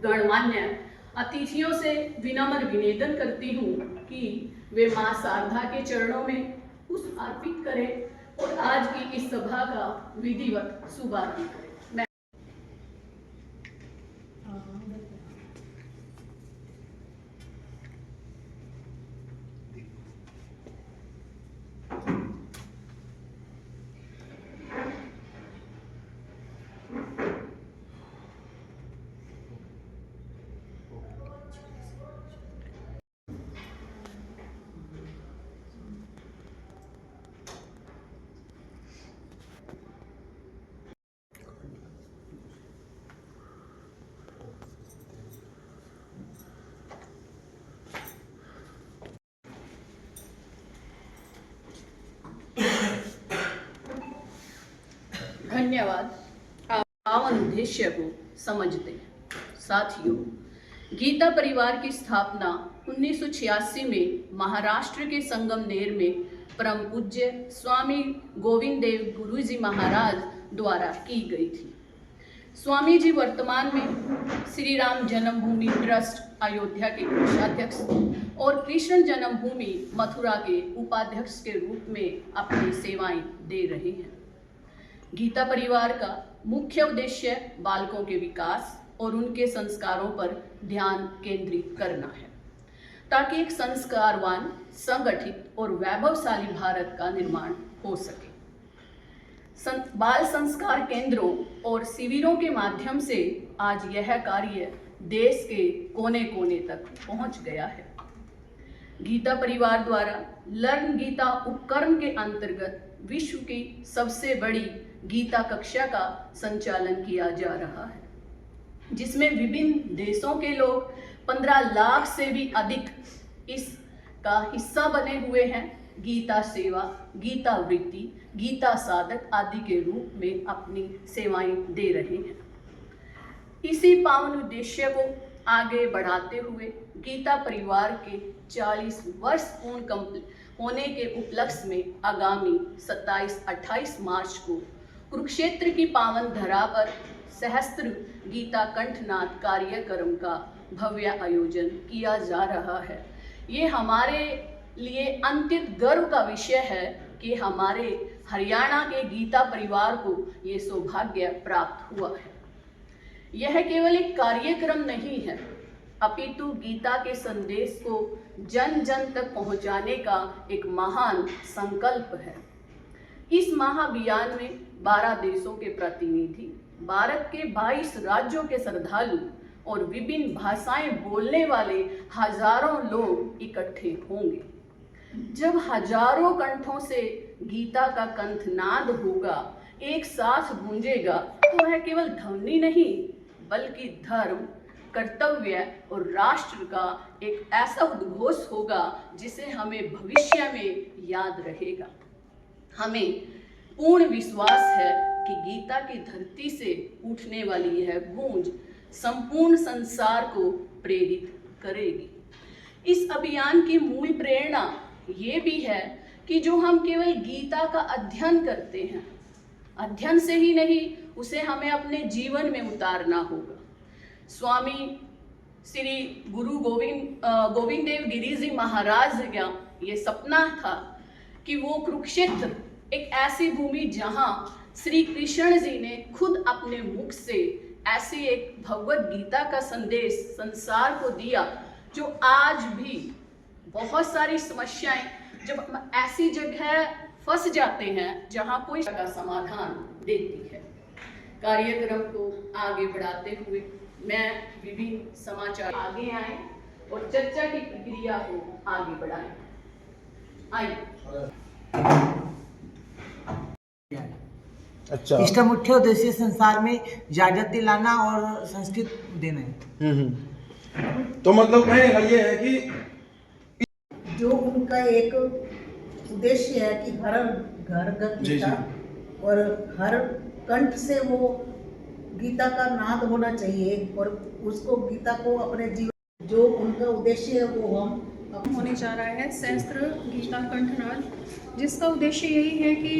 गणमान्य अतिथियों से विनम्र निवेदन करती हूँ कि वे मां शारदा के चरणों में पुष्प अर्पित करें और आज की इस सभा का विधिवत शुभारंभ करें। धन्यवाद। पावन उद्देश्य को समझते हैं। साथियों, गीता परिवार की स्थापना 1986 में महाराष्ट्र के संगमनेर में परम पूज्य स्वामी गोविंद देव गुरु जी महाराज द्वारा की गई थी। स्वामी जी वर्तमान में श्री राम जन्मभूमि ट्रस्ट अयोध्या के कोषाध्यक्ष और कृष्ण जन्मभूमि मथुरा के उपाध्यक्ष के रूप में अपनी सेवाएं दे रहे हैं। गीता परिवार का मुख्य उद्देश्य बालकों के विकास और उनके संस्कारों पर ध्यान केंद्रित करना है, ताकि एक संस्कारवान, संगठित और वैभवशाली भारत का निर्माण हो सके। बाल संस्कार केंद्रों और शिविरों के माध्यम से आज यह कार्य देश के कोने कोने तक पहुंच गया है। गीता परिवार द्वारा लर्न गीता उपक्रम के अंतर्गत विश्व की सबसे बड़ी गीता कक्षा का संचालन किया जा रहा है, जिसमें विभिन्न देशों के लोग 15 लाख से भी अधिक इसका हिस्सा बने हुए हैं। गीता सेवा, गीता वृत्ति, गीता साधक आदि के रूप में अपनी सेवाएं दे रहे हैं। इसी पावन उद्देश्य को आगे बढ़ाते हुए गीता परिवार के 40 वर्ष पूर्ण होने के उपलक्ष्य में आगामी 27-28 मार्च को कुरुक्षेत्र की पावन धरा पर सहस्त्र गीता कंठनाद कार्यक्रम का भव्य आयोजन किया जा रहा है। ये हमारे लिए अत्यंत गर्व का विषय है कि हमारे हरियाणा के गीता परिवार को ये सौभाग्य प्राप्त हुआ है। यह केवल एक कार्यक्रम नहीं है, अपितु गीता के संदेश को जन जन तक पहुंचाने का एक महान संकल्प है। इस महाअभियान में 12 देशों के प्रतिनिधि, भारत के 22 राज्यों के श्रद्धालु और विभिन्न भाषाएं बोलने वाले हजारों लोग इकट्ठे होंगे। जब हजारों कंठों से गीता का कंठनाद होगा, एक साथ गूंजेगा, तो वह केवल ध्वनि नहीं बल्कि धर्म, कर्तव्य और राष्ट्र का एक ऐसा उद्घोष होगा जिसे हमें भविष्य में याद रहेगा। हमें पूर्ण विश्वास है कि गीता की धरती से उठने वाली यह गूंज संपूर्ण संसार को प्रेरित करेगी। इस अभियान की मूल प्रेरणा ये भी है कि जो हम केवल गीता का अध्ययन करते हैं, अध्ययन से ही नहीं, उसे हमें अपने जीवन में उतारना होगा। स्वामी श्री गुरु गोविंद देव गिरि जी महाराज का ये सपना था कि वो कुरुक्षेत्र एक ऐसी भूमि जहां श्री कृष्ण जी ने खुद अपने मुख से ऐसी एक भगवत गीता का संदेश संसार को दिया, जो आज भी बहुत सारी समस्याएं जब हम ऐसी जगह फंस जाते हैं जहां कोई का समाधान देती है। कार्यक्रम को आगे बढ़ाते हुए मैं विभिन्न समाचार आगे आए और चर्चा की प्रक्रिया को आगे बढ़ाएं। आइए। अच्छा, इसका मुख्य उद्देश्य संसार में जागृति लाना और संस्कृत देना है। तो मतलब कहने का ये है कि जो उनका एक उद्देश्य है कि हर घर घर गीता और हर कंठ से वो गीता का नाद होना चाहिए और उसको गीता को अपने जीवन, जो उनका उद्देश्य है वो हम होने जा रहा है सहस्त्र गीता कंठनाद, जिसका उद्देश्य यही है कि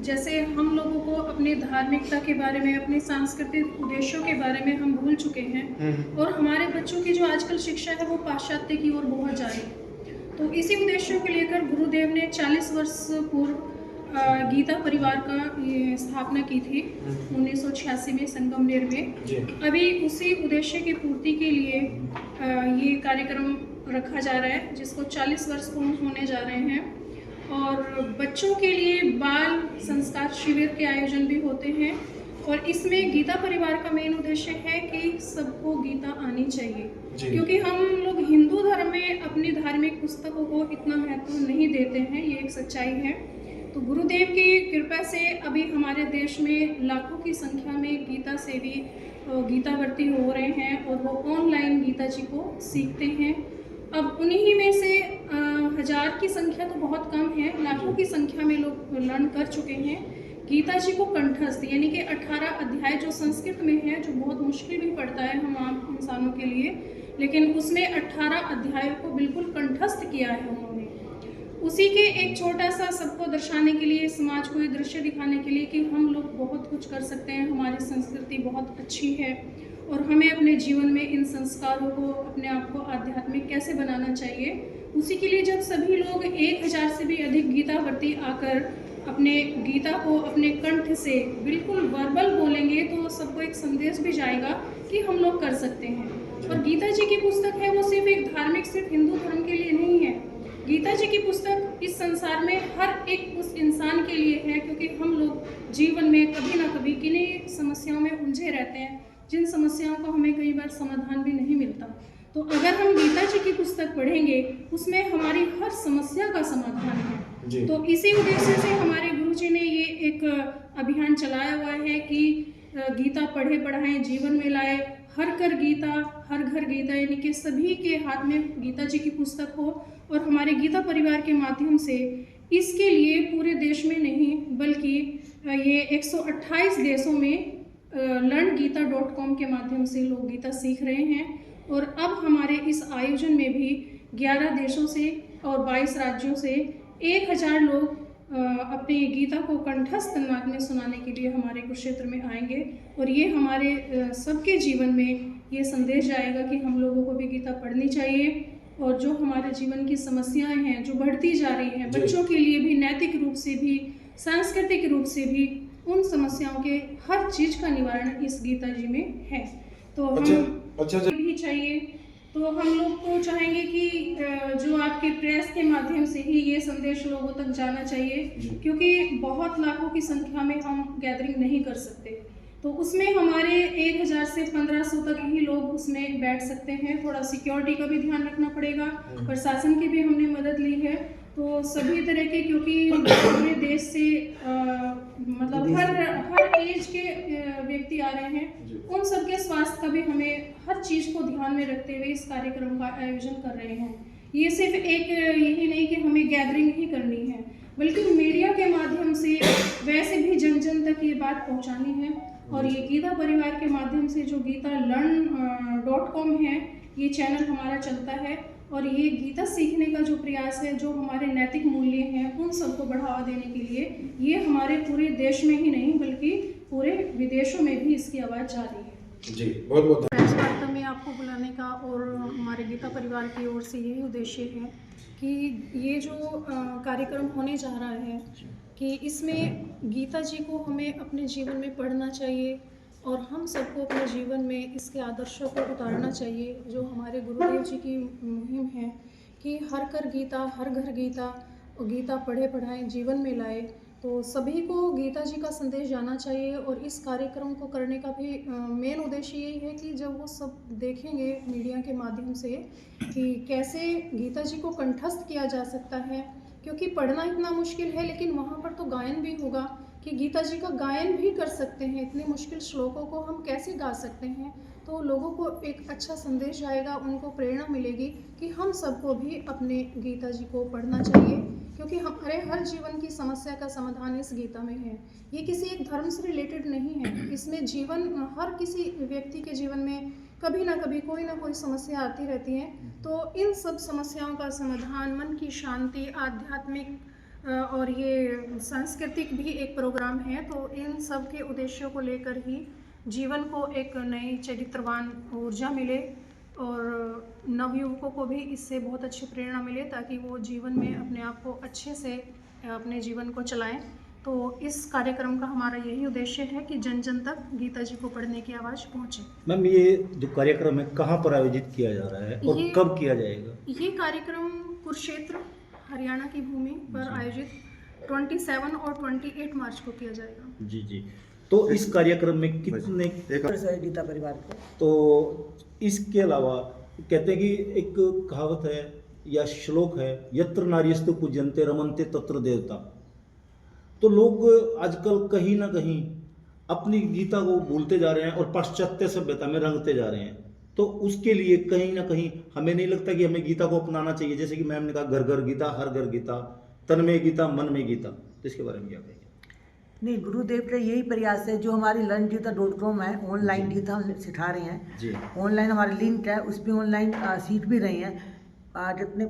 जैसे हम लोगों को अपनी धार्मिकता के बारे में, अपने सांस्कृतिक उद्देश्यों के बारे में हम भूल चुके हैं और हमारे बच्चों की जो आजकल शिक्षा है वो पाश्चात्य की ओर बहुत जा रही है। तो इसी उद्देश्यों को लेकर गुरुदेव ने 40 वर्ष पूर्व गीता परिवार का ये स्थापना की थी 1986 में संगमनेर में। अभी उसी उद्देश्य की पूर्ति के लिए ये कार्यक्रम रखा जा रहा है, जिसको 40 वर्ष पूर्ण होने जा रहे हैं। और बच्चों के लिए बाल संस्कार शिविर के आयोजन भी होते हैं और इसमें गीता परिवार का मेन उद्देश्य है कि सबको गीता आनी चाहिए, क्योंकि हम लोग हिंदू धर्म में अपनी धार्मिक पुस्तकों को इतना महत्व नहीं देते हैं, ये एक सच्चाई है। तो गुरुदेव की कृपा से अभी हमारे देश में लाखों की संख्या में गीता सेवी गीतावर्ती हो रहे हैं और वो ऑनलाइन गीता जी को सीखते हैं। अब उन्हीं में से 1000 की संख्या तो बहुत कम है, लाखों की संख्या में लोग लर्न कर चुके हैं गीता जी को कंठस्थ, यानी कि 18 अध्याय जो संस्कृत में है, जो बहुत मुश्किल भी पड़ता है हम आम इंसानों के लिए, लेकिन उसमें 18 अध्यायों को बिल्कुल कंठस्थ किया है उन्होंने। उसी के एक छोटा सा सबको दर्शाने के लिए, समाज को ये दृश्य दिखाने के लिए कि हम लोग बहुत कुछ कर सकते हैं, हमारी संस्कृति बहुत अच्छी है और हमें अपने जीवन में इन संस्कारों को, अपने आप को आध्यात्मिक कैसे बनाना चाहिए। उसी के लिए जब सभी लोग 1000 से भी अधिक गीतावर्ती आकर अपने गीता को अपने कंठ से बिल्कुल वर्बल बोलेंगे तो सबको एक संदेश भी जाएगा कि हम लोग कर सकते हैं। और गीता जी की पुस्तक है वो सिर्फ एक धार्मिक, सिर्फ हिंदू धर्म के लिए नहीं है। गीता जी की पुस्तक इस संसार में हर एक उस इंसान के लिए है, क्योंकि हम लोग जीवन में कभी ना कभी किन्हीं समस्याओं में उलझे रहते हैं, जिन समस्याओं का हमें कई बार समाधान भी नहीं मिलता। तो अगर हम गीता जी की पुस्तक पढ़ेंगे उसमें हमारी हर समस्या का समाधान है। तो इसी उद्देश्य से हमारे गुरुजी ने ये एक अभियान चलाया हुआ है कि गीता पढ़े पढ़ाएं, जीवन में लाए, हर घर गीता, हर घर गीता, यानी कि सभी के हाथ में गीता जी की पुस्तक हो। और हमारे गीता परिवार के माध्यम से इसके लिए पूरे देश में नहीं बल्कि ये 128 देशों में learngita.com के माध्यम से लोग गीता सीख रहे हैं। और अब हमारे इस आयोजन में भी 11 देशों से और 22 राज्यों से 1000 लोग अपनी गीता को कंठस्थ नाद में सुनाने के लिए हमारे कुरुक्षेत्र में आएंगे। और ये हमारे सबके जीवन में ये संदेश जाएगा कि हम लोगों को भी गीता पढ़नी चाहिए और जो हमारे जीवन की समस्याएं हैं जो बढ़ती जा रही हैं, बच्चों के लिए भी नैतिक रूप से भी, सांस्कृतिक रूप से भी, उन समस्याओं के हर चीज़ का निवारण इस गीता जी में है। तो हम भी चाहिए, तो हम लोग को चाहेंगे कि जो आपके प्रेस के माध्यम से ही ये संदेश लोगों तक जाना चाहिए, क्योंकि बहुत लाखों की संख्या में हम गैदरिंग नहीं कर सकते। तो उसमें हमारे 1000 से 1500 तक ही लोग उसमें बैठ सकते हैं। थोड़ा सिक्योरिटी का भी ध्यान रखना पड़ेगा, प्रशासन की भी हमने मदद ली है। तो सभी तरह के, क्योंकि पूरे देश से मतलब हर एज के व्यक्ति आ रहे हैं, उन सबके स्वास्थ्य का भी हमें हर चीज़ को ध्यान में रखते हुए इस कार्यक्रम का आयोजन कर रहे हैं। ये सिर्फ एक यही नहीं कि हमें गैदरिंग ही करनी है, बल्कि मीडिया के माध्यम से वैसे भी जन जन तक ये बात पहुंचानी है। और ये गीता परिवार के माध्यम से जो गीता learn.com है, ये चैनल हमारा चलता है और ये गीता सीखने का जो प्रयास है, जो हमारे नैतिक मूल्य हैं, उन सबको बढ़ावा देने के लिए ये हमारे पूरे देश में ही नहीं बल्कि पूरे विदेशों में भी इसकी आवाज़ जा रही है। जी, बहुत बहुत प्रेस वार्ता में आपको बुलाने का और हमारे गीता परिवार की ओर से यही उद्देश्य है कि ये जो कार्यक्रम होने जा रहा है कि इसमें गीता जी को हमें अपने जीवन में पढ़ना चाहिए और हम सबको अपने जीवन में इसके आदर्शों को उतारना चाहिए। जो हमारे गुरुदेव जी की मुहिम है कि हर घर गीता, हर घर गीता, गीता पढ़े पढ़ाएं, जीवन में लाए, तो सभी को गीता जी का संदेश जाना चाहिए। और इस कार्यक्रम को करने का भी मेन उद्देश्य यही है कि जब वो सब देखेंगे मीडिया के माध्यम से कि कैसे गीता जी को कंठस्थ किया जा सकता है, क्योंकि पढ़ना इतना मुश्किल है, लेकिन वहाँ पर तो गायन भी होगा कि गीता जी का गायन भी कर सकते हैं। इतने मुश्किल श्लोकों को हम कैसे गा सकते हैं, तो लोगों को एक अच्छा संदेश आएगा, उनको प्रेरणा मिलेगी कि हम सबको भी अपने गीता जी को पढ़ना चाहिए, क्योंकि हमारे हर जीवन की समस्या का समाधान इस गीता में है। ये किसी एक धर्म से रिलेटेड नहीं है, इसमें जीवन, हर किसी व्यक्ति के जीवन में कभी ना कभी कोई ना कोई समस्या आती रहती है। तो इन सब समस्याओं का समाधान, मन की शांति, आध्यात्मिक और ये सांस्कृतिक भी एक प्रोग्राम है। तो इन सब के उद्देश्यों को लेकर ही जीवन को एक नई चरित्रवान ऊर्जा मिले और नवयुवकों को भी इससे बहुत अच्छी प्रेरणा मिले, ताकि वो जीवन में अपने आप को अच्छे से अपने जीवन को चलाएं। तो इस कार्यक्रम का हमारा यही उद्देश्य है कि जन जन तक गीता जी को पढ़ने की आवाज़ पहुँचे। मैम, ये जो कार्यक्रम है कहाँ पर आयोजित किया जा रहा है और कब किया जाएगा? ये कार्यक्रम कुरुक्षेत्र हरियाणा की भूमि पर आयोजित 27 और 28 मार्च को किया जाएगा। जी जी। तो इस कार्यक्रम में कितने गीता परिवार को तो इसके अलावा कहते हैं कि एक कहावत है या श्लोक है, यत्र नार्यस्तु पूज्यन्ते रमन्ते तत्र देवता। तो लोग आजकल कहीं ना कहीं अपनी गीता को भूलते जा रहे हैं और पाश्चात्य सभ्यता में रंगते जा रहे हैं। तो उसके लिए कहीं ना कहीं हमें नहीं लगता कि हमें गीता को अपनाना चाहिए? जैसे कि मैम ने कहा, घर घर गीता, हर घर गीता, तन में गीता, मन में गीता। तो इसके बारे में क्या कहेंगे? नहीं, गुरुदेव का यही प्रयास है। जो हमारी learngita.com है, ऑनलाइन गीता हम सिखा रहे हैं जी। ऑनलाइन हमारी लिंक है, उस पर ऑनलाइन सीख भी रहे हैं। जितने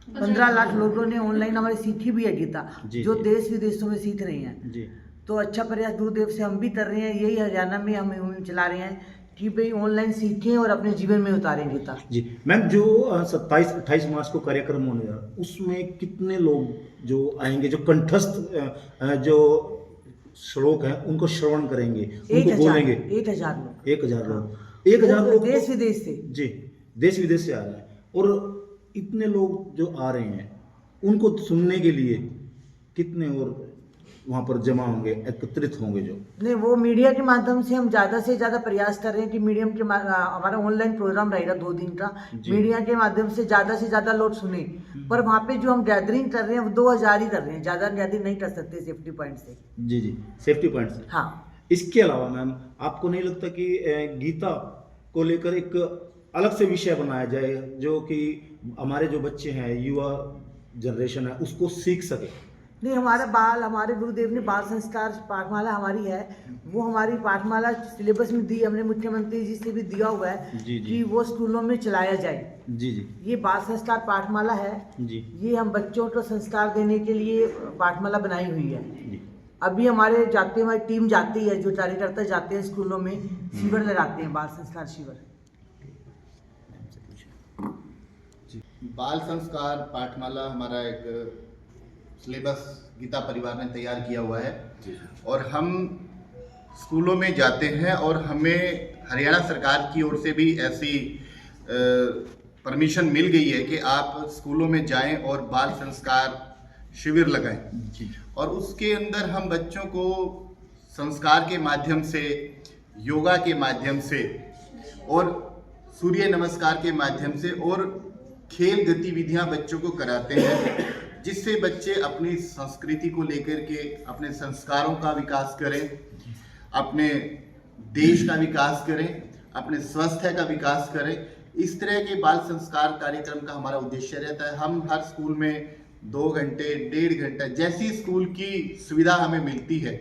15 लाख लोगों ने ऑनलाइन हमारी सीखी भी है गीता, जो देश विदेशों में सीख रहे हैं जी। तो अच्छा प्रयास गुरुदेव से हम भी कर रहे हैं। यही हरियाणा में हम मुहिम चला रहे हैं कि भाई ऑनलाइन सीखें और अपने जीवन में उतारें गीता। जी मैम, जो 27-28 मार्च को कार्यक्रम होने जा रहा है, उसमें कितने लोग जो आएंगे, जो कंठस्थ जो श्लोक हैं उनको श्रवण करेंगे, उनको बोलेंगे? 1000 लोग। 1000 लोग 1000 लोग देश विदेश से। जी, देश विदेश से आ रहे हैं। और इतने लोग जो आ रहे हैं उनको सुनने के लिए कितने और वहाँ पर जमा होंगे, एकत्रित होंगे? जो नहीं, वो मीडिया के माध्यम से हम ज़्यादा से ज़्यादा प्रयास कर रहे हैं कि मीडियम के हमारा ऑनलाइन प्रोग्राम रहेगा 2 दिन का, मीडिया के माध्यम से ज़्यादा लोग सुने। पर वहाँ पे जो हम गैदरिंग कर रहे हैं वो 2000 ही कर रहे हैं, ज़्यादा गैदरिंग नहीं कर सकते सेफ्टी पॉइंट से। जी जी, सेफ्टी पॉइंट से। हाँ। इसके अलावा मैम, आपको नहीं लगता कि गीता को लेकर एक अलग से विषय बनाया जाए, जो कि हमारे जो बच्चे हैं, युवा जनरेशन है, उसको सीख सके? नहीं, हमारे गुरुदेव ने बाल संस्कार पाठमाला हमारी है, वो हमारी पाठमाला सिलेबस में दी, हमने मुख्यमंत्री जी से भी दिया हुआ है कि वो स्कूलों में चलाया जाए। जी जी। ये बाल संस्कार पाठमाला है जी, ये हम बच्चों को संस्कार देने के लिए पाठमाला बनाई हुई है जी। अभी हमारी टीम जाती है, जो कार्यकर्ता जाते हैं स्कूलों में, शिविर लगाते हैं, बाल संस्कार शिविर। बाल संस्कार पाठमाला हमारा एक सिलेबस गीता परिवार ने तैयार किया हुआ है और हम स्कूलों में जाते हैं और हमें हरियाणा सरकार की ओर से भी ऐसी परमिशन मिल गई है कि आप स्कूलों में जाएं और बाल संस्कार शिविर लगाएं और उसके अंदर हम बच्चों को संस्कार के माध्यम से, योगा के माध्यम से और सूर्य नमस्कार के माध्यम से और खेल गतिविधियां बच्चों को कराते हैं, जिससे बच्चे अपनी संस्कृति को लेकर के अपने संस्कारों का विकास करें, अपने देश का विकास करें, अपने स्वास्थ्य का विकास करें। इस तरह के बाल संस्कार कार्यक्रम का हमारा उद्देश्य रहता है। हम हर स्कूल में 2 घंटे, 1.5 घंटा, जैसी स्कूल की सुविधा हमें मिलती है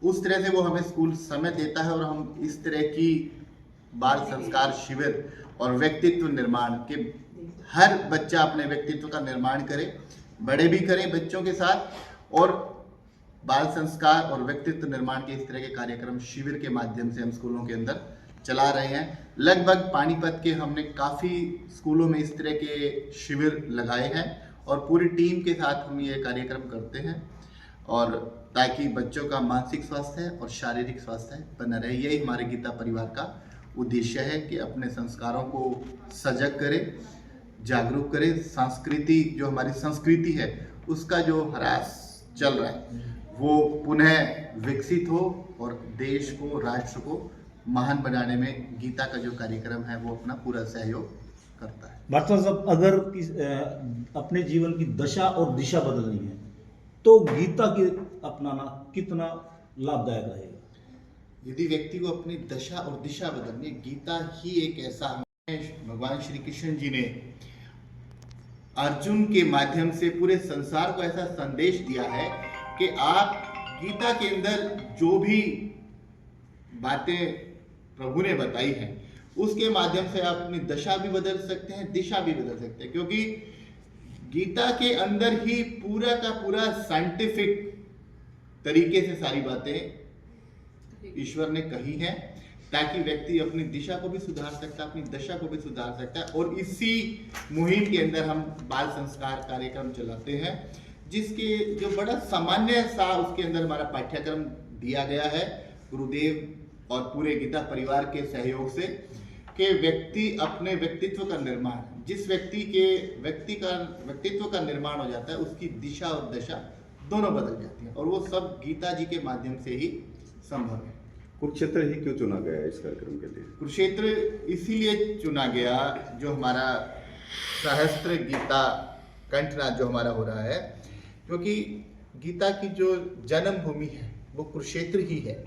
उस तरह से वो हमें स्कूल समय देता है और हम इस तरह की बाल संस्कार शिविर और व्यक्तित्व निर्माण के, हर बच्चा अपने व्यक्तित्व का निर्माण करे, बड़े भी करें बच्चों के साथ, और बाल संस्कार और व्यक्तित्व निर्माण के इस तरह के कार्यक्रम शिविर के माध्यम से हम स्कूलों के अंदर चला रहे हैं। लगभग पानीपत के हमने काफ़ी स्कूलों में इस तरह के शिविर लगाए हैं और पूरी टीम के साथ हम ये कार्यक्रम करते हैं, और ताकि बच्चों का मानसिक स्वास्थ्य और शारीरिक स्वास्थ्य बना रहे। यही हमारे गीता परिवार का उद्देश्य है कि अपने संस्कारों को सजग करें, जागरूक करें, संस्कृति, जो हमारी संस्कृति है उसका जो ह्रास चल रहा है वो पुनः विकसित हो और देश को, राष्ट्र को महान बनाने में गीता का जो कार्यक्रम है वो अपना पूरा सहयोग करता है। भारद्वाज साहब, अगर अपने जीवन की दशा और दिशा बदलनी है तो गीता की अपनाना कितना लाभदायक रहेगा? यदि व्यक्ति को अपनी दशा और दिशा बदलनी, गीता ही एक ऐसा, भगवान श्री कृष्ण जी ने अर्जुन के माध्यम से पूरे संसार को ऐसा संदेश दिया है कि आप गीता के अंदर जो भी बातें प्रभु ने बताई हैं उसके माध्यम से आप अपनी दशा भी बदल सकते हैं, दिशा भी बदल सकते हैं। क्योंकि गीता के अंदर ही पूरा का पूरा साइंटिफिक तरीके से सारी बातें ईश्वर ने कही हैं, ताकि व्यक्ति अपनी दिशा को भी सुधार सकता है, अपनी दशा को भी सुधार सकता है। और इसी मुहिम के अंदर हम बाल संस्कार कार्यक्रम चलाते हैं, जिसके जो बड़ा सामान्य सा उसके अंदर हमारा पाठ्यक्रम दिया गया है गुरुदेव और पूरे गीता परिवार के सहयोग से, कि व्यक्ति अपने व्यक्तित्व का निर्माण, जिस व्यक्ति के व्यक्तित्व का निर्माण हो जाता है, उसकी दिशा और दशा दोनों बदल जाती है, और वो सब गीता जी के माध्यम से ही संभव है। कुरुक्षेत्र ही क्यों चुना गया इस कार्यक्रम के लिए? कुरुक्षेत्र इसीलिए चुना गया, जो हमारा सहस्त्र गीता कंठनाद जो हमारा हो रहा है, क्योंकि गीता की जो जन्मभूमि है वो कुरुक्षेत्र ही है,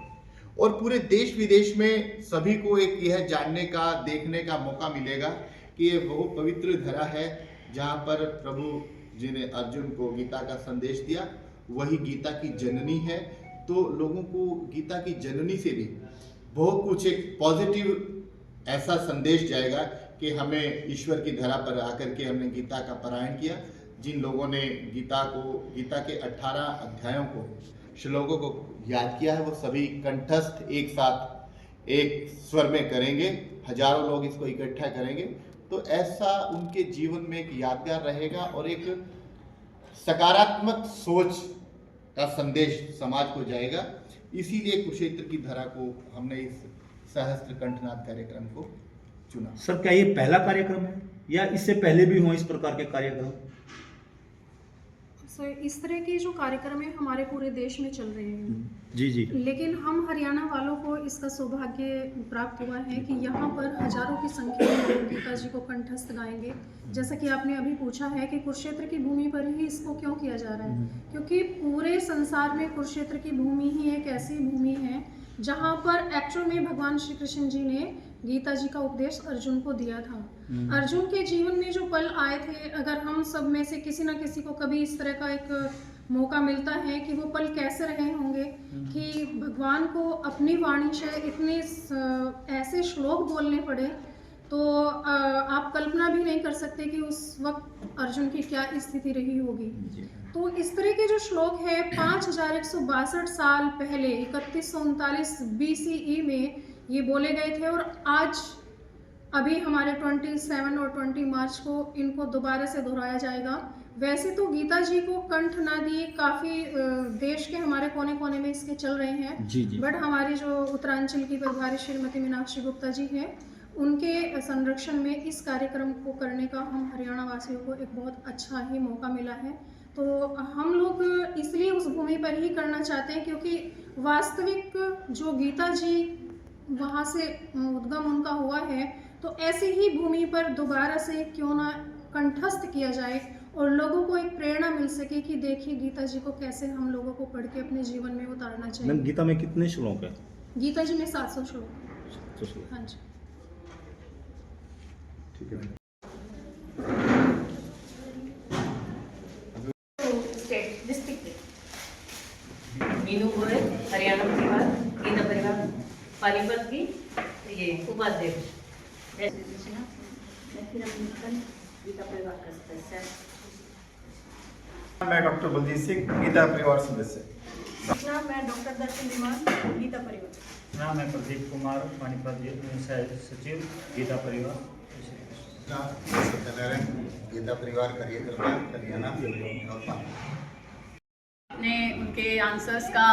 और पूरे देश विदेश में सभी को एक यह जानने का, देखने का मौका मिलेगा कि ये वो पवित्र धरा है जहाँ पर प्रभु जी ने अर्जुन को गीता का संदेश दिया, वही गीता की जननी है। तो लोगों को गीता की जननी से भी बहुत कुछ एक पॉजिटिव ऐसा संदेश जाएगा कि हमें ईश्वर की धरा पर आकर के हमने गीता का पारायण किया। जिन लोगों ने गीता के 18 अध्यायों को, श्लोकों को याद किया है, वो सभी कंठस्थ एक साथ एक स्वर में करेंगे, हजारों लोग इसको इकट्ठा करेंगे, तो ऐसा उनके जीवन में एक यादगार रहेगा और एक सकारात्मक सोच का संदेश समाज को जाएगा। इसीलिए कुरुक्षेत्र की धरा को हमने इस सहस्त्र कंठनाद कार्यक्रम को चुना। सर, क्या ये पहला कार्यक्रम है या इससे पहले भी हुए इस प्रकार के कार्यक्रम? सर, इस तरह के जो कार्यक्रम है हमारे पूरे देश में चल रहे हैं। जी जी। लेकिन हम हरियाणा वालों को इसका सौभाग्य प्राप्त हुआ है कि यहाँ पर हजारों की संख्या में लोग गीता जी को कंठस्थ गाएंगे। जैसा कि आपने अभी पूछा है कि कुरुक्षेत्र की भूमि पर ही इसको क्यों किया जा रहा है, क्योंकि पूरे संसार में कुरुक्षेत्र की भूमि ही एक ऐसी भूमि है जहाँ पर एक्चुअल में भगवान श्री कृष्ण जी ने गीता जी का उपदेश अर्जुन को दिया था। अर्जुन के जीवन में जो पल आए थे, अगर हम सब में से किसी न किसी को कभी इस तरह का एक मौका मिलता है कि वो पल कैसे रहे होंगे कि भगवान को अपनी वाणी से इतने ऐसे श्लोक बोलने पड़े, तो आप कल्पना भी नहीं कर सकते कि उस वक्त अर्जुन की क्या स्थिति रही होगी। तो इस तरह के जो श्लोक है 5162 साल पहले 3139 BCE में ये बोले गए थे, और आज अभी हमारे 27 और 20 मार्च को इनको दोबारा से दोहराया जाएगा। वैसे तो गीता जी को कंठनादी काफ़ी देश के हमारे कोने कोने में इसके चल रहे हैं जी जी। बट हमारी जो उत्तरांचल की प्रभारी श्रीमती मीनाक्षी गुप्ता जी हैं, उनके संरक्षण में इस कार्यक्रम को करने का हम हरियाणा वासियों को एक बहुत अच्छा ही मौका मिला है। तो हम लोग इसलिए उस भूमि पर ही करना चाहते हैं क्योंकि वास्तविक जो गीता जी वहाँ से उद्गम उनका हुआ है, तो ऐसी ही भूमि पर दोबारा से क्यों ना कंठस्थ किया जाए और लोगों को एक प्रेरणा मिल सके कि देखिए गीता जी को कैसे हम लोगों को पढ़ के अपने जीवन में उतारना चाहिए। मैम, गीता में कितने श्लोक हैं? गीता जी में 700 श्लोक। हाँ जी, ठीक है। स्टेट डिस्ट्रिक्ट मीनू गोयल, हरियाणा परिवार, गीता परिवार पानीपत की ये उपाध्यक्ष। मैं फिर अपनी गीता परिवार का सदस्य। मैं डॉक्टर बलजीत सिंह, गीता परिवार सदस्य। मैं डॉक्टर दर्शन विमान, गीता परिवार। नाम है प्रदीप कुमार, पानीपत सचिव, गीता परिवार। सत्यनारायण, गीता परिवार कार्यकर्ता, हरियाणा। ने उनके आंसर्स का,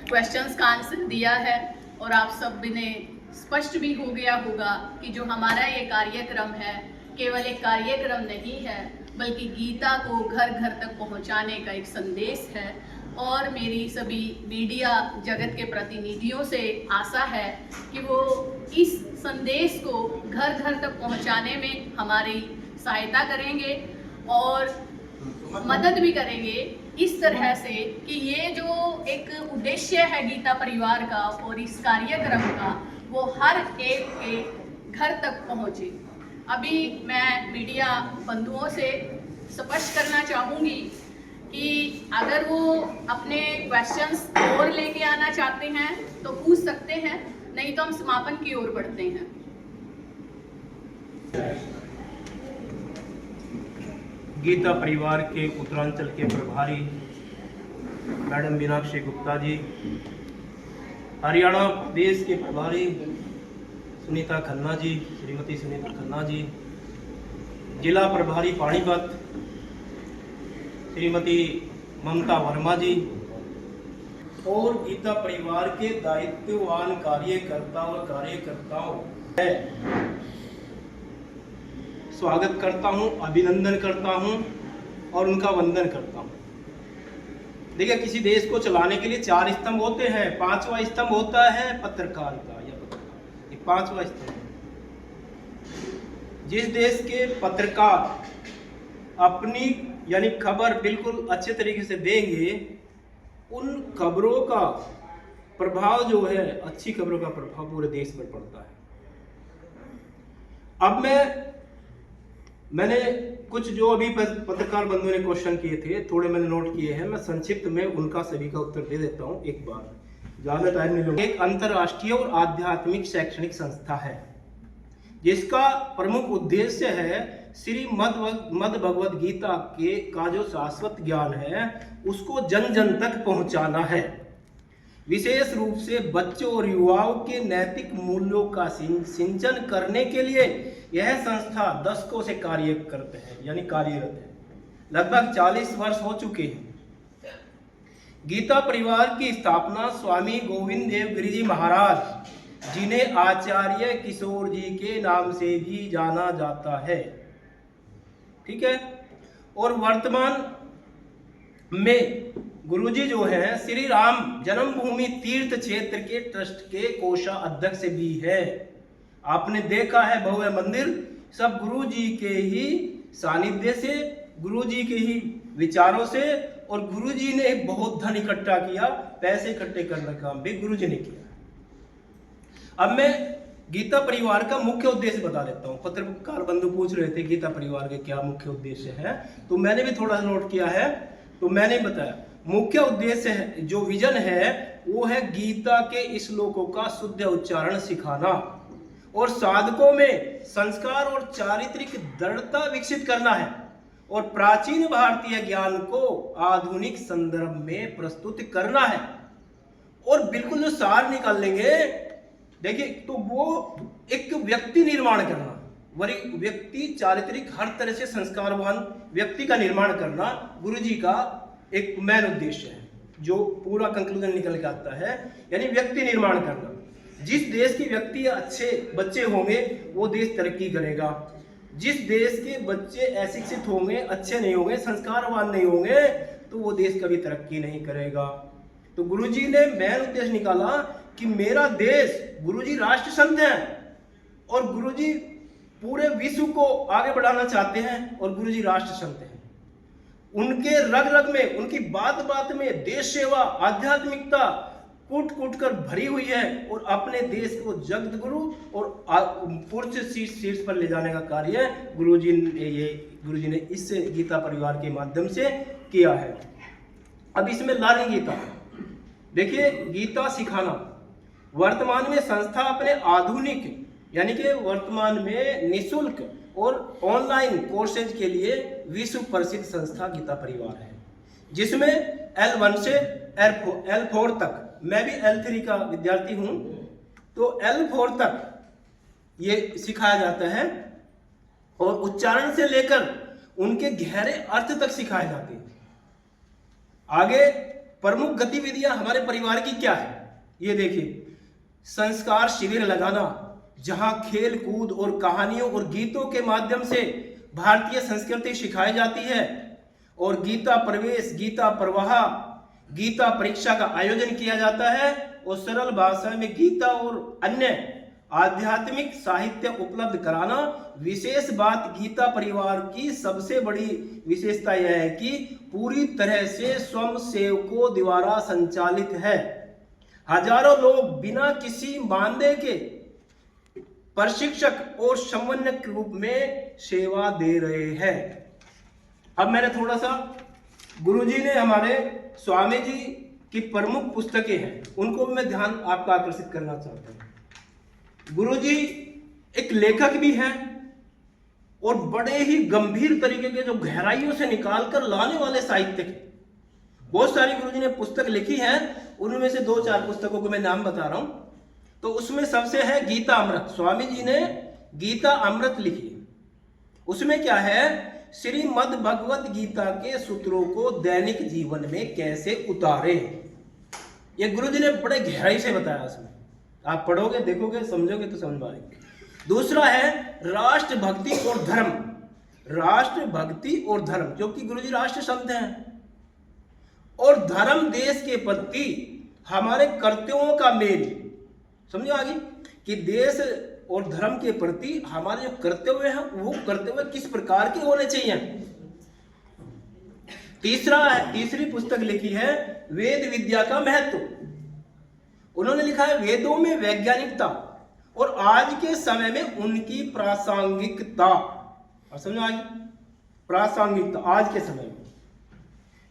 क्वेश्चंस का आंसर दिया है और आप सब ने स्पष्ट भी हो गया होगा कि जो हमारा ये कार्यक्रम है केवल एक कार्यक्रम नहीं है, बल्कि गीता को घर घर तक पहुंचाने का एक संदेश है। और मेरी सभी मीडिया जगत के प्रतिनिधियों से आशा है कि वो इस संदेश को घर घर तक पहुंचाने में हमारी सहायता करेंगे और मदद भी करेंगे इस तरह से कि ये जो एक उद्देश्य है गीता परिवार का और इस कार्यक्रम का, वो हर एक के घर तक पहुँचे। अभी मैं मीडिया बंधुओं से स्पष्ट करना चाहूँगी कि अगर वो अपने क्वेश्चंस और लेके आना चाहते हैं तो पूछ सकते हैं, नहीं तो हम समापन की ओर बढ़ते हैं। गीता परिवार के उत्तरांचल के प्रभारी मैडम मीनाक्षी गुप्ता जी, हरियाणा प्रदेश के प्रभारी सुनीता खन्ना जी, श्रीमती सुनीता खन्ना जी, जिला प्रभारी पानीपत श्रीमती ममता वर्मा जी, और गीता परिवार के दायित्ववान कार्यकर्ता और कार्यकर्ताओं है स्वागत करता हूं, अभिनंदन करता हूं और उनका वंदन करता हूं। देखिए, किसी देश को चलाने के लिए 4 स्तंभ होते हैं, 5वां स्तंभ होता है पत्रकारिता या पत्रकार। ये 5वां स्तंभ। जिस देश के पत्रकार अपनी यानी खबर बिल्कुल अच्छे तरीके से देंगे, उन खबरों का प्रभाव जो है, अच्छी खबरों का प्रभाव पूरे देश पर पड़ता है। अब मैंने कुछ जो अभी पत्रकार बंधुओं ने क्वेश्चन किए थे, थोड़े मैंने नोट किए हैं, मैं संक्षिप्त में उनका सभी का उत्तर दे देता हूं एक बार, ज्यादा टाइम नहीं लूंगा। एक अंतर्राष्ट्रीय और आध्यात्मिक शैक्षणिक संस्था है जिसका प्रमुख उद्देश्य है श्री मद भगवद गीता का जो शाश्वत ज्ञान है उसको जन जन तक पहुंचाना है। विशेष रूप से बच्चों और युवाओं के नैतिक मूल्यों का सिंचन करने के लिए यह संस्था दशकों से कार्य करते हैं, यानी कार्यरत है। लगभग 40 वर्ष हो चुके हैं। गीता परिवार की स्थापना स्वामी गोविंद देव गिरि जी महाराज, जिन्हें आचार्य किशोर जी के नाम से भी जाना जाता है, ठीक है, और वर्तमान में गुरुजी जो हैं श्री राम जन्मभूमि तीर्थ क्षेत्र के ट्रस्ट के कोषाध्यक्ष भी है। आपने देखा है भव्य मंदिर सब गुरुजी के ही सानिध्य से, गुरुजी के ही विचारों से, और गुरुजी ने बहुत धन इकट्ठा किया, पैसे इकट्ठे करने का काम भी गुरुजी ने किया। अब मैं गीता परिवार का मुख्य उद्देश्य बता देता हूँ। पत्रकार बंधु पूछ रहे थे गीता परिवार के क्या मुख्य उद्देश्य है, तो मैंने भी थोड़ा नोट किया है, तो मैंने बताया मुख्य उद्देश्य है, जो विजन है वो है गीता के श्लोकों का शुद्ध उच्चारण सिखाना और साधकों में संस्कार और चारित्रिक दृढ़ता विकसित करना है, और प्राचीन भारतीय ज्ञान को आधुनिक संदर्भ में प्रस्तुत करना है। और बिल्कुल जो सार निकाल लेंगे, देखिए, तो वो एक व्यक्ति निर्माण करना, व्यक्ति चारित्रिक हर तरह से संस्कारवान व्यक्ति का निर्माण करना गुरुजी का एक मेन उद्देश्य है, जो पूरा कंक्लूजन निकल के आता है, यानी व्यक्ति निर्माण करना। जिस देश के व्यक्ति अच्छे बच्चे होंगे वो देश तरक्की करेगा। जिस देश के बच्चे अशिक्षित होंगे, अच्छे नहीं होंगे, संस्कारवान नहीं होंगे, तो वो देश कभी तरक्की नहीं करेगा। तो गुरुजी ने मेन उद्देश्य निकाला कि मेरा देश, गुरुजी राष्ट्र संत हैं और गुरुजी पूरे विश्व को आगे बढ़ाना चाहते हैं, और गुरुजी राष्ट्र संत हैं। उनके रग रग में, उनकी बात बात में देश सेवा, आध्यात्मिकता कूट कूट कर भरी हुई है, और अपने देश को जगत गुरु और पुरुष शीर्ष पर ले जाने का कार्य गुरुजी ने इस गीता परिवार के माध्यम से किया है। अब इसमें लर्निंग गीता, देखिए, गीता सिखाना। वर्तमान में संस्था अपने आधुनिक यानी कि वर्तमान में निःशुल्क और ऑनलाइन कोर्सेज के लिए विश्व प्रसिद्ध संस्था गीता परिवार है, जिसमें L1 से L4 तक, मैं भी L3 का विद्यार्थी हूं, तो L4 तक ये सिखाया जाता है, और उच्चारण से लेकर उनके गहरे अर्थ तक सिखाए जाते हैं। आगे प्रमुख गतिविधियां हमारे परिवार की क्या है, ये देखिए। संस्कार शिविर लगाना, जहां खेल कूद और कहानियों और गीतों के माध्यम से भारतीय संस्कृति सिखाई जाती है, और गीता प्रवेश, गीता प्रवाह, गीता परीक्षा का आयोजन किया जाता है, और सरल भाषा में गीता और अन्य आध्यात्मिक साहित्य उपलब्ध कराना। विशेष बात गीता परिवार की सबसे बड़ी विशेषता यह है कि पूरी तरह से स्वयं सेवकों द्वारा संचालित है। हजारों लोग बिना किसी मानदेय के प्रशिक्षक और समन्वयक रूप में सेवा दे रहे हैं। अब मैंने थोड़ा सा, गुरुजी ने हमारे स्वामी जी की प्रमुख पुस्तकें हैं, उनको मैं ध्यान आपका आकर्षित करना चाहता हूं। गुरुजी एक लेखक भी हैं, और बड़े ही गंभीर तरीके के जो गहराइयों से निकाल कर लाने वाले साहित्य के बहुत सारी गुरुजी ने पुस्तक लिखी है। उनमें से 2-4 पुस्तकों को मैं नाम बता रहा हूं। तो उसमें सबसे है गीता अमृत। स्वामी जी ने गीता अमृत लिखी। उसमें क्या है, श्रीमद् भगवत गीता के सूत्रों को दैनिक जीवन में कैसे उतारे, ये गुरुजी ने बड़े गहराई से बताया। उसमें आप पढ़ोगे, देखोगे, समझोगे तो समझ पाएंगे। दूसरा है राष्ट्र भक्ति और धर्म। राष्ट्र भक्ति और धर्म, क्योंकि गुरुजी राष्ट्र संत हैं। और धर्म, देश के प्रति हमारे कर्तव्यों का मेल। समझो आगे कि देश और धर्म के प्रति हमारे जो कर्तव्य हैं वो कर्तव्य किस प्रकार के होने चाहिए। तीसरी पुस्तक लिखी है वेद विद्या का महत्व। उन्होंने लिखा है वेदों में वैज्ञानिकता और आज के समय में उनकी प्रासंगिकता। और समझो आगे, प्रासंगिकता आज के समय में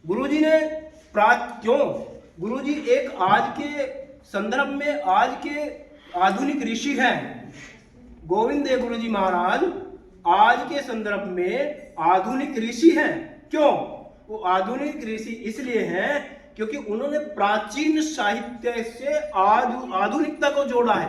गुरुजी ने क्यों गुरुजी एक आज के संदर्भ में आज के आधुनिक ऋषि हैं। गोविंद देव गुरुजी महाराज आज के संदर्भ में आधुनिक ऋषि हैं। क्यों वो आधुनिक ऋषि? इसलिए हैं क्योंकि उन्होंने प्राचीन साहित्य से आधुनिकता को जोड़ा है।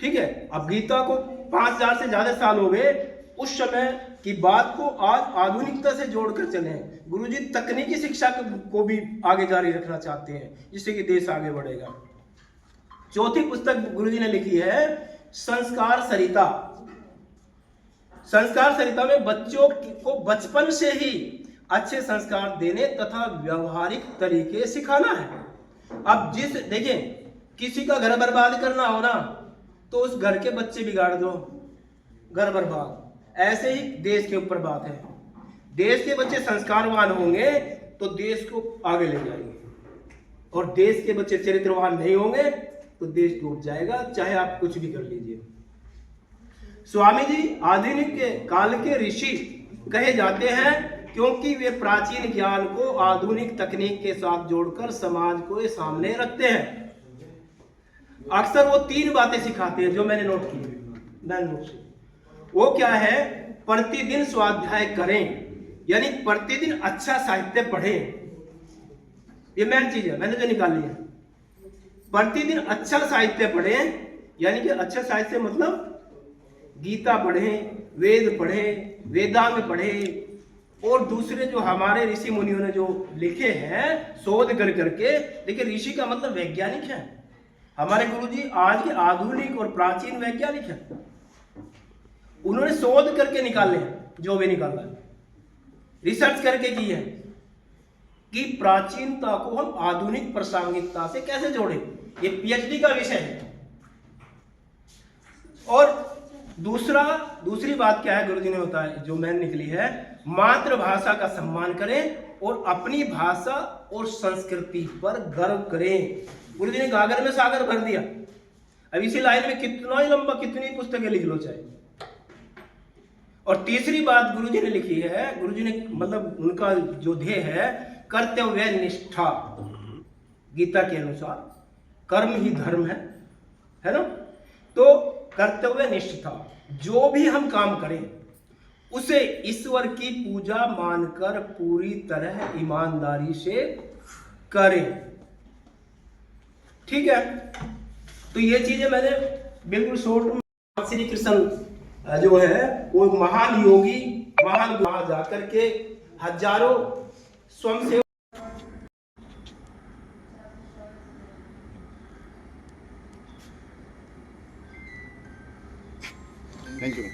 ठीक है, अब गीता को 5000 से ज्यादा साल हो गए, उस समय की बात को आज आधुनिकता से जोड़कर चले हैं। गुरुजी तकनीकी शिक्षा को भी आगे जारी रखना चाहते हैं, जिससे कि देश आगे बढ़ेगा। चौथी पुस्तक गुरुजी ने लिखी है संस्कार सरिता। संस्कार सरिता में बच्चों को बचपन से ही अच्छे संस्कार देने तथा व्यवहारिक तरीके सिखाना है। अब देखिए, किसी का घर बर्बाद करना हो ना, तो उस घर के बच्चे बिगाड़ दो, घर बर्बाद। ऐसे ही देश के ऊपर बात है। देश के बच्चे संस्कारवान होंगे तो देश को आगे ले जाएंगे, और देश के बच्चे चरित्रवान नहीं होंगे तो देश डूब जाएगा, चाहे आप कुछ भी कर लीजिए। स्वामी जी आधुनिक के काल के ऋषि कहे जाते हैं क्योंकि वे प्राचीन ज्ञान को आधुनिक तकनीक के साथ जोड़कर समाज को सामने रखते हैं। अक्सर वो 3 बातें सिखाते हैं जो मैंने नोट की। वो क्या है, प्रतिदिन स्वाध्याय करें, यानी प्रतिदिन अच्छा साहित्य पढ़ें। ये मेन चीज है, मैंने जो निकाली है। प्रतिदिन अच्छा साहित्य पढ़ें, यानी कि अच्छा साहित्य मतलब गीता पढ़ें, वेद पढ़ें, वेदांग पढ़ें, और दूसरे जो हमारे ऋषि मुनियों ने जो लिखे हैं शोध कर करके। देखिए, ऋषि का मतलब वैज्ञानिक है। हमारे गुरुजी आज के आधुनिक और प्राचीन वैज्ञानिक हैं। उन्होंने शोध करके निकाले हैं, जो भी निकाला है, रिसर्च करके की है कि प्राचीनता को हम आधुनिक प्रासंगिकता से कैसे जोड़ें। ये पीएचडी का विषय है। और दूसरी बात क्या है, गुरुजी ने बताया, जो मैंने निकली है, मातृभाषा का सम्मान करें और अपनी भाषा और संस्कृति पर गर्व करें। गुरुजी ने गागर में सागर भर दिया। अब इसी लाइन में कितना ही लंबा, कितनी पुस्तकें लिख लो चाहे। और तीसरी बात गुरुजी ने लिखी है, गुरुजी ने मतलब उनका जो ध्येय है, कर्तव्य निष्ठा। गीता के अनुसार कर्म ही धर्म है ना। तो कर्तव्य निष्ठा, जो भी हम काम करें उसे ईश्वर की पूजा मानकर पूरी तरह ईमानदारी से करें। ठीक है, तो ये चीजें मैंने बिल्कुल शॉर्ट में। श्री कृष्ण जो है वो महान योगी, महान वहां जाकर के हजारों स्वयंसेवक। Thank you.